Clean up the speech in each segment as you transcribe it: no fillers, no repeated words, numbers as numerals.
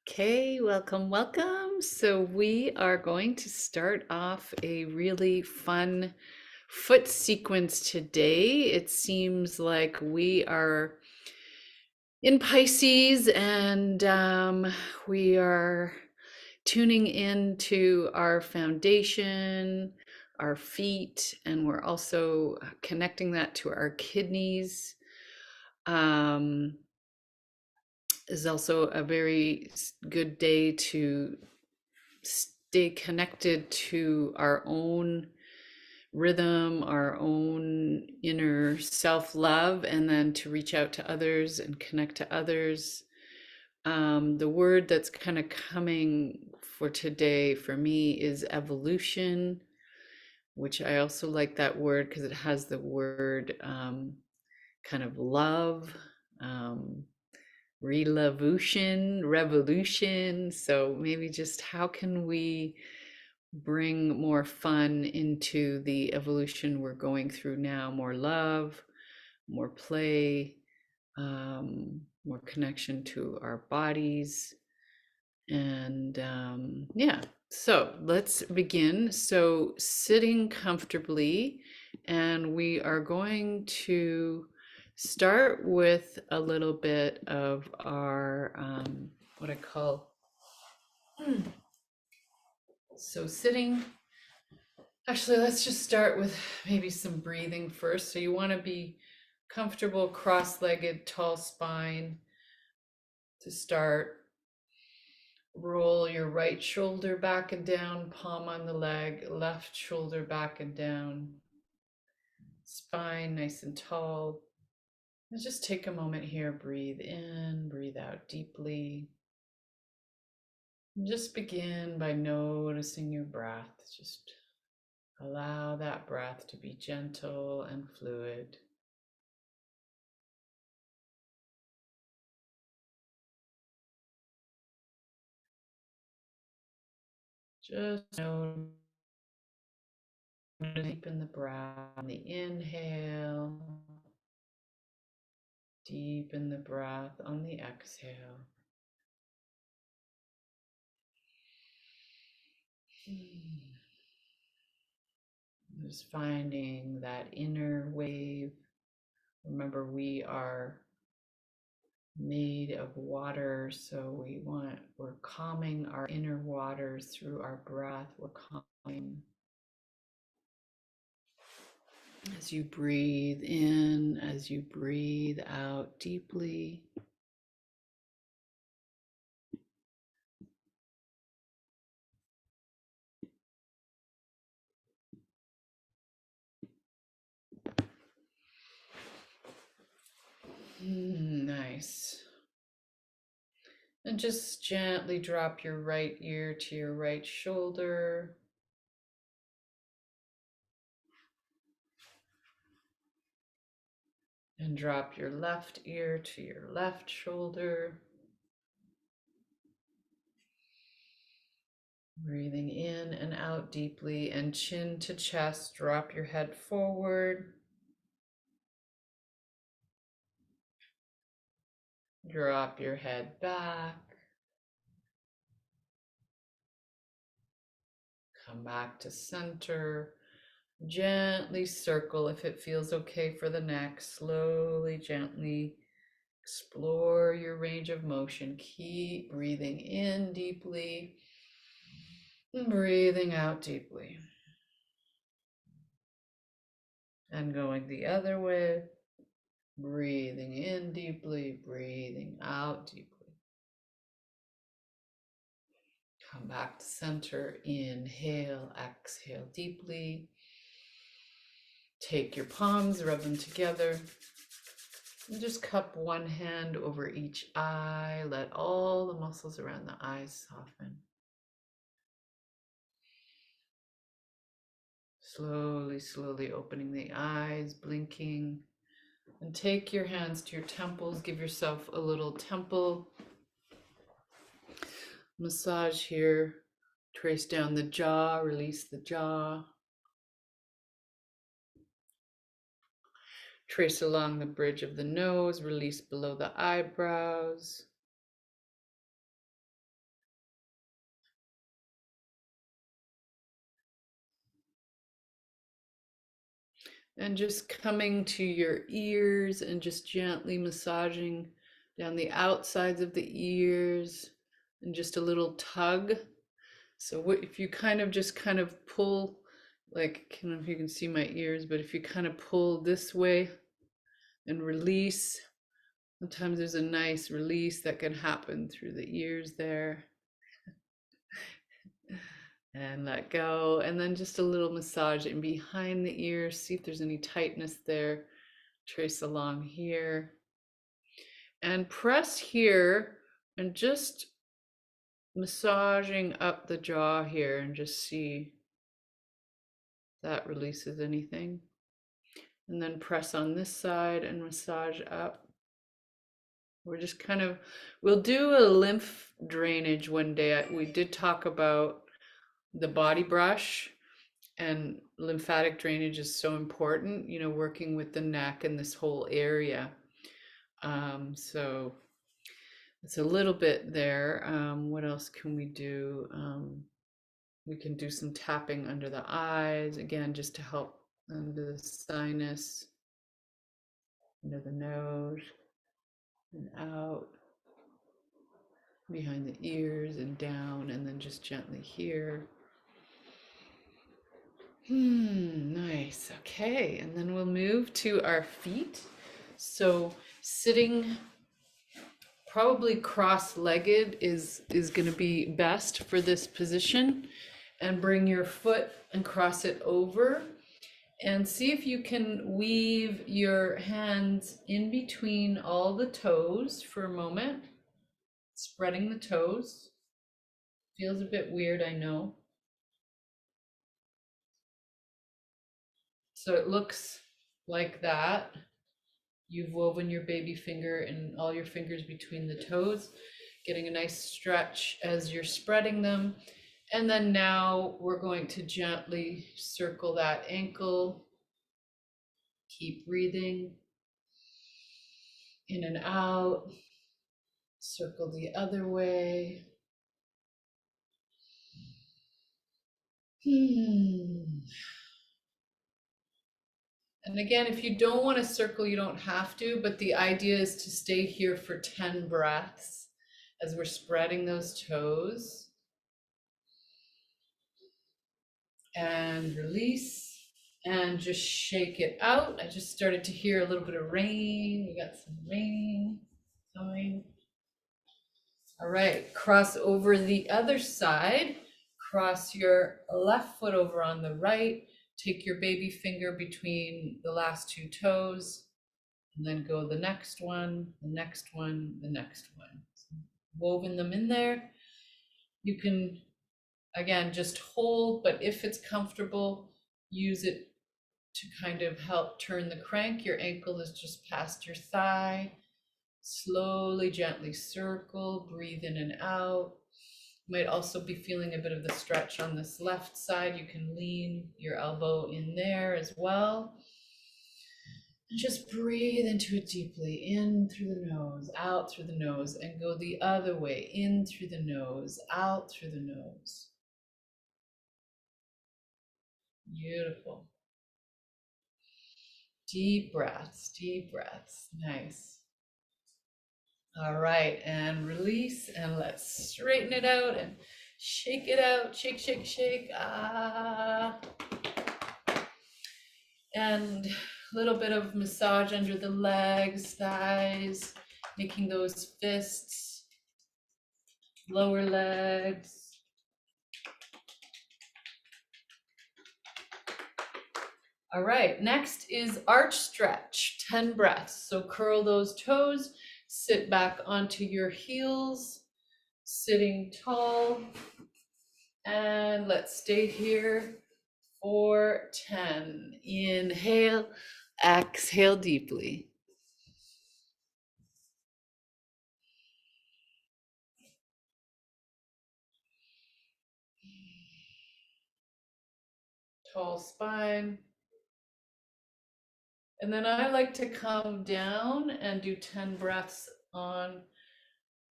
Okay, welcome, welcome. So we are going to start off a really fun foot sequence today. It seems like we are in Pisces and we are tuning into our foundation, our feet, and we're also connecting that to our kidneys. Um, is also a very good day to stay connected to our own rhythm, our own inner self love, and then to reach out to others and connect to others. The word that's kind of coming for today for me is evolution, which I also like that word because it has the word kind of love. Um, Revolution, revolution. So maybe just how can we bring more fun into the evolution we're going through now? More love, more play, more connection to our bodies. And yeah, so let's begin. So, sitting comfortably, and we are going to start with a little bit of our what I call so sitting. Actually, let's just start with maybe some breathing first. So, you want to be comfortable, cross legged, tall spine to start. Roll your right shoulder back and down, palm on the leg, left shoulder back and down, spine nice and tall. And just take a moment here, breathe in, breathe out deeply. And just begin by noticing your breath. Just allow that breath to be gentle and fluid. Just notice deepen the breath on the inhale, deepen the breath on the exhale. Just finding that inner wave. Remember, we are made of water, so we're calming our inner waters through our breath. We're calming as you breathe in, as you breathe out deeply. Nice. And just gently drop your right ear to your right shoulder. And drop your left ear to your left shoulder. Breathing in and out deeply, and chin to chest, drop your head forward. Drop your head back. Come back to center. Gently circle if it feels okay for the neck. Slowly, gently explore your range of motion. Keep breathing in deeply and breathing out deeply. And going the other way. Breathing in deeply, breathing out deeply. Come back to center. Inhale, exhale deeply. Take your palms, rub them together. And just cup one hand over each eye. Let all the muscles around the eyes soften. Slowly, slowly opening the eyes, blinking. And take your hands to your temples. Give yourself a little temple massage here. Trace down the jaw, release the jaw. Trace along the bridge of the nose, release below the eyebrows. And just coming to your ears and just gently massaging down the outsides of the ears and just a little tug. So if you kind of just kind of pull, like, I don't know if you can see my ears, but if you kind of pull this way and release, sometimes there's a nice release that can happen through the ears there. And let go. And then just a little massage in behind the ears. See if there's any tightness there. Trace along here. And press here and just massaging up the jaw here and just see if that releases anything. And then press on this side and massage up. We're just kind of, we'll do a lymph drainage one day. We did talk about the body brush, and lymphatic drainage is so important, you know, working with the neck and this whole area. So it's a little bit there. What else can we do? We can do some tapping under the eyes, again, just to help under the sinus, under the nose, and out, behind the ears and down, and then just gently here. Nice. Okay, and then we'll move to our feet. So sitting probably cross-legged is going to be best for this position. And bring your foot and cross it over. And see if you can weave your hands in between all the toes for a moment. Spreading the toes. Feels a bit weird, I know. So it looks like that. You've woven your baby finger and all your fingers between the toes, getting a nice stretch as you're spreading them. And then now we're going to gently circle that ankle. Keep breathing in and out. Circle the other way. And again, if you don't want to circle, you don't have to, but the idea is to stay here for 10 breaths as we're spreading those toes. And release and just shake it out. I just started to hear a little bit of rain. We got some rain coming. All right, cross over the other side. Cross your left foot over on the right. Take your baby finger between the last two toes, and then go the next one, the next one, the next one. So woven them in there. You can, again, just hold, but if it's comfortable, use it to kind of help turn the crank. Your ankle is just past your thigh. Slowly, gently circle, breathe in and out. You might also be feeling a bit of the stretch on this left side. You can lean your elbow in there as well. And just breathe into it deeply, in through the nose, out through the nose, and go the other way, in through the nose, out through the nose. Beautiful. Deep breaths, deep breaths. Nice. All right, and release, and let's straighten it out and shake it out. Shake, shake, shake. Ah. And a little bit of massage under the legs, thighs, making those fists, lower legs. All right, next is arch stretch, 10 breaths. So curl those toes, sit back onto your heels, sitting tall, and let's stay here for 10. Inhale, exhale deeply. Tall spine. And then I like to come down and do 10 breaths on.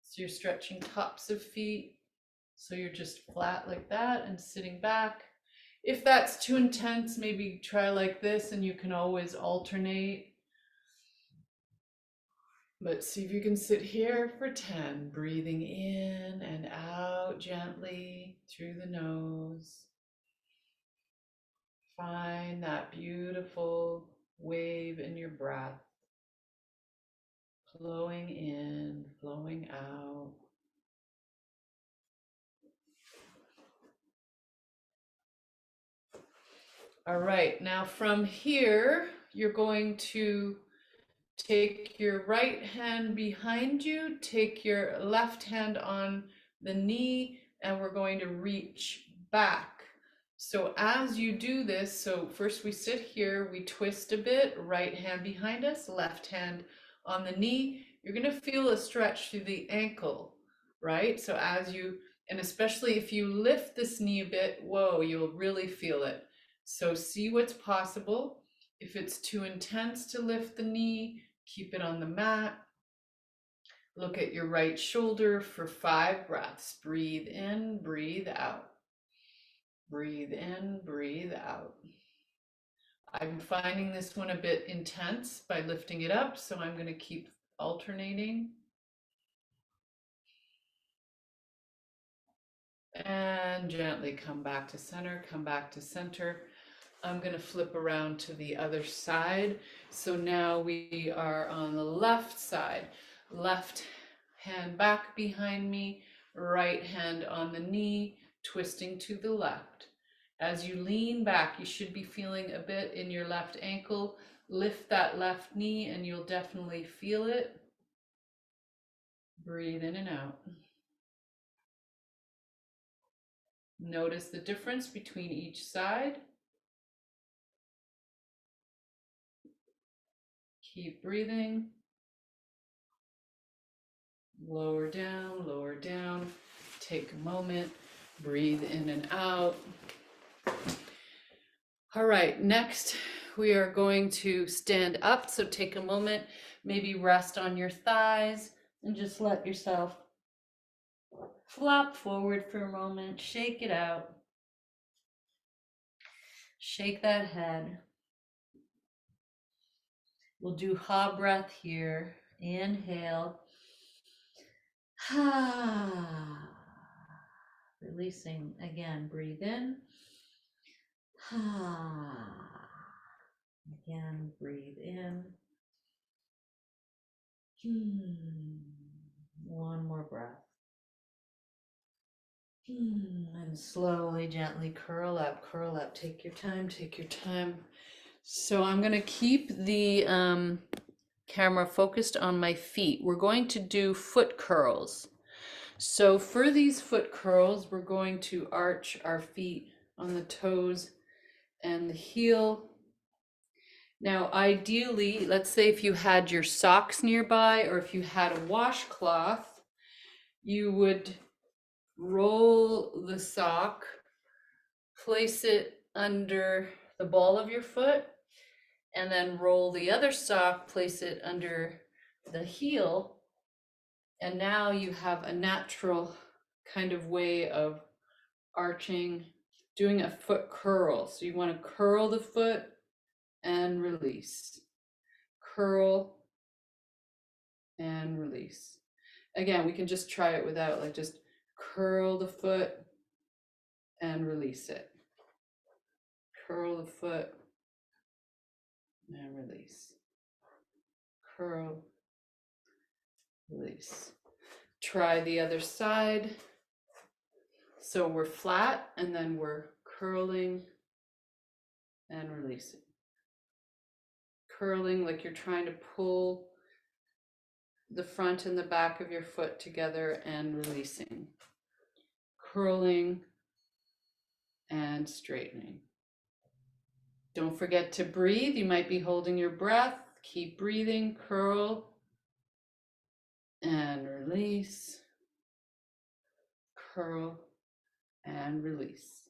So you're stretching tops of feet. So you're just flat like that and sitting back. If that's too intense, maybe try like this and you can always alternate. But see if you can sit here for 10, breathing in and out gently through the nose. Find that beautiful wave in your breath, flowing in, flowing out. All right, now from here, you're going to take your right hand behind you, take your left hand on the knee, and we're going to reach back. So as you do this, so first we sit here, we twist a bit, right hand behind us, left hand on the knee. You're going to feel a stretch through the ankle, right? So as you, and especially if you lift this knee a bit, whoa, you'll really feel it. So see what's possible. If it's too intense to lift the knee, keep it on the mat. Look at your right shoulder for 5 breaths. Breathe in, breathe out. Breathe in, breathe out. I'm finding this one a bit intense by lifting it up, so I'm going to keep alternating. And gently come back to center, come back to center. I'm going to flip around to the other side. So now we are on the left side. Left hand back behind me, right hand on the knee, twisting to the left. As you lean back, you should be feeling a bit in your left ankle. Lift that left knee and you'll definitely feel it. Breathe in and out. Notice the difference between each side. Keep breathing. Lower down, lower down. Take a moment, breathe in and out. All right, next we are going to stand up. So take a moment, maybe rest on your thighs and just let yourself flop forward for a moment. Shake it out. Shake that head. We'll do ha breath here. Inhale. Ha. Releasing again. Breathe in. Ha. Again, breathe in. One more breath. And slowly, gently curl up, curl up. Take your time, take your time. So I'm going to keep the camera focused on my feet. We're going to do foot curls. So for these foot curls, we're going to arch our feet on the toes and the heel. Now, ideally, let's say if you had your socks nearby or if you had a washcloth, you would roll the sock, place it under the ball of your foot, and then roll the other sock, place it under the heel. And now you have a natural kind of way of arching, doing a foot curl. So you want to curl the foot and release. Curl and release. Again, we can just try it without, like, just curl the foot and release it. Curl the foot and release. Curl, release. Try the other side. So we're flat and then we're curling and releasing. Curling like you're trying to pull the front and the back of your foot together and releasing. Curling and straightening. Don't forget to breathe. You might be holding your breath. Keep breathing. Curl and release. Curl and release.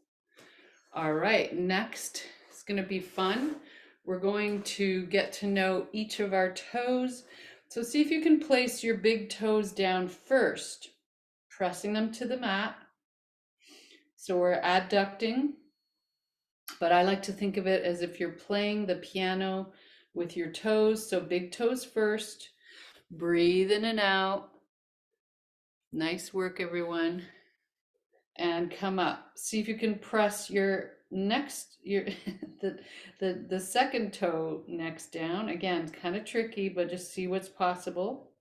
All right, next is going to be fun. We're going to get to know each of our toes. So see if you can place your big toes down first, pressing them to the mat. So we're adducting But I like to think of it as if you're playing the piano with your toes. So big toes first, breathe in and out. Nice work, everyone. And come up. See if you can press your next your the second toe next down. Again, kind of tricky, but just see what's possible.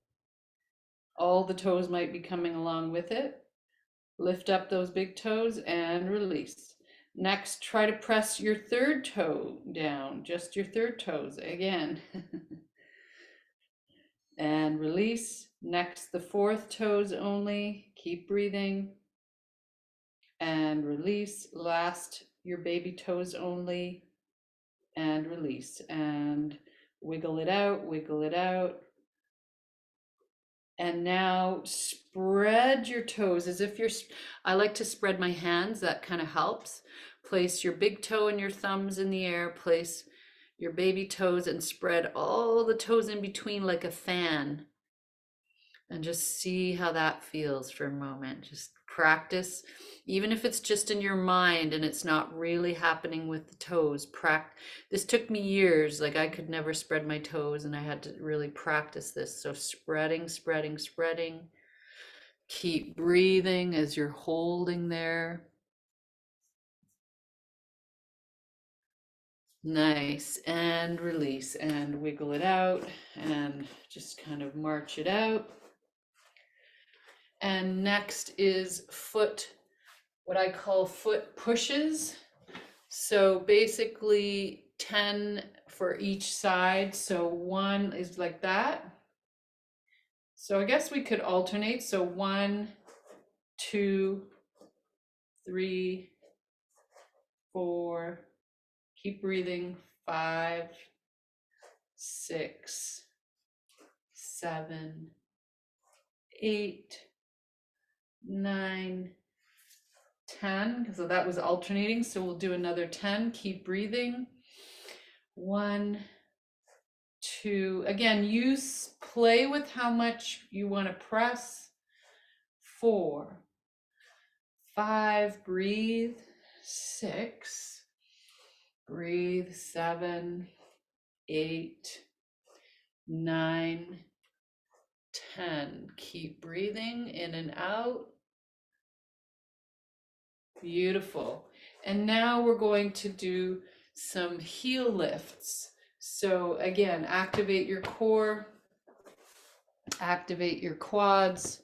All the toes might be coming along with it. Lift up those big toes and release. Next, try to press your third toe down, just your third toes again. And release. Next, the fourth toes only. Keep breathing. And release. Last, your baby toes only. And release. And wiggle it out, wiggle it out. And now spread your toes as if you're, I like to spread my hands, that kind of helps. Place your big toe and your thumbs in the air, place your baby toes and spread all the toes in between like a fan. And just see how that feels for a moment. Just practice, even if it's just in your mind and it's not really happening with the toes. This took me years. Like I could never spread my toes and I had to really practice this. So spreading, spreading, spreading. Keep breathing as you're holding there. Nice. And release and wiggle it out and just kind of march it out. And next is what I call foot pushes. So basically 10 for each side. So one is like that. So I guess we could alternate. So 1, 2, 3, 4, keep breathing, 5, 6, 7, 8, 9, 10. So that was alternating. So we'll do another 10. Keep breathing. 1, 2. Again, play with how much you want to press. 4, 5. Breathe. 6. Breathe. 7, 8, 9, 10. Keep breathing in and out. Beautiful. And now we're going to do some heel lifts. So again, activate your core, activate your quads,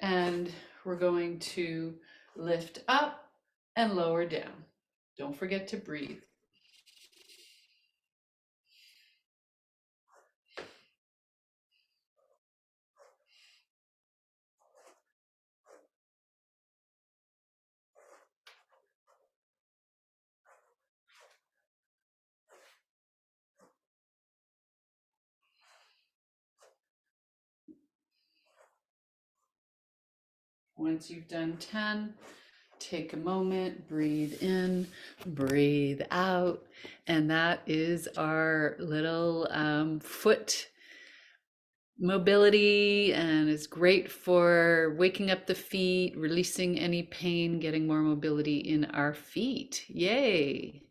and we're going to lift up and lower down. Don't forget to breathe. Once you've done 10, take a moment, breathe in, breathe out. And that is our little foot mobility, and is great for waking up the feet, releasing any pain, getting more mobility in our feet. Yay!